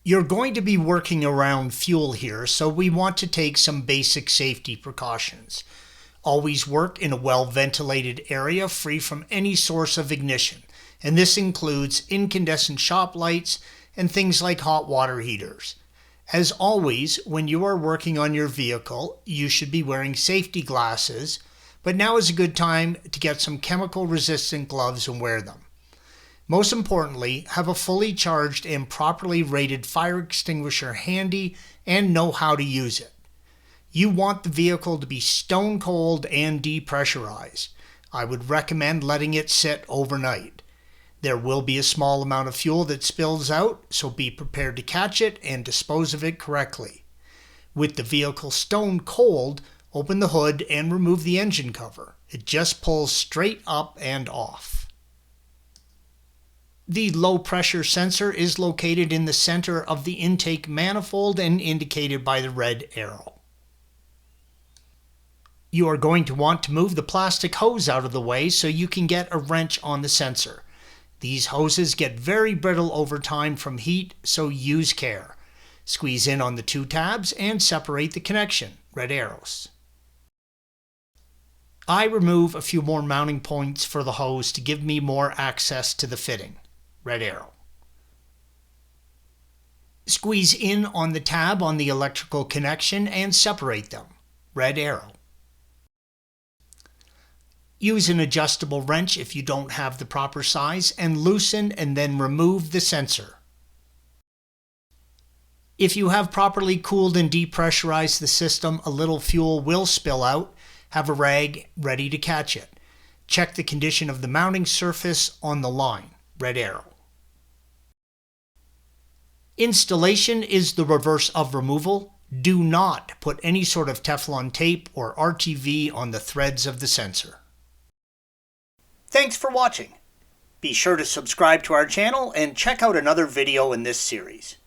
You're going to be working around fuel here, so we want to take some basic safety precautions. Always work in a well-ventilated area free from any source of ignition, and this includes incandescent shop lights and things like hot water heaters. As always, when you are working on your vehicle, you should be wearing safety glasses, but now is a good time to get some chemical-resistant gloves and wear them. Most importantly, have a fully charged and properly rated fire extinguisher handy and know how to use it. You want the vehicle to be stone cold and depressurized. I would recommend letting it sit overnight. There will be a small amount of fuel that spills out, so be prepared to catch it and dispose of it correctly. With the vehicle stone cold, open the hood and remove the engine cover. It just pulls straight up and off. The low pressure sensor is located in the center of the intake manifold and indicated by the red arrow. You are going to want to move the plastic hose out of the way so you can get a wrench on the sensor. These hoses get very brittle over time from heat, so use care. Squeeze in on the two tabs and separate the connection, red arrows. I remove a few more mounting points for the hose to give me more access to the fitting, red arrow. Squeeze in on the tab on the electrical connection and separate them, red arrow. Use an adjustable wrench if you don't have the proper size and loosen and then remove the sensor. If you have properly cooled and depressurized the system, a little fuel will spill out. Have a rag ready to catch it. Check the condition of the mounting surface on the line, red arrow. Installation is the reverse of removal. Do not put any sort of Teflon tape or RTV on the threads of the sensor. Thanks for watching. Be sure to subscribe to our channel and check out another video in this series.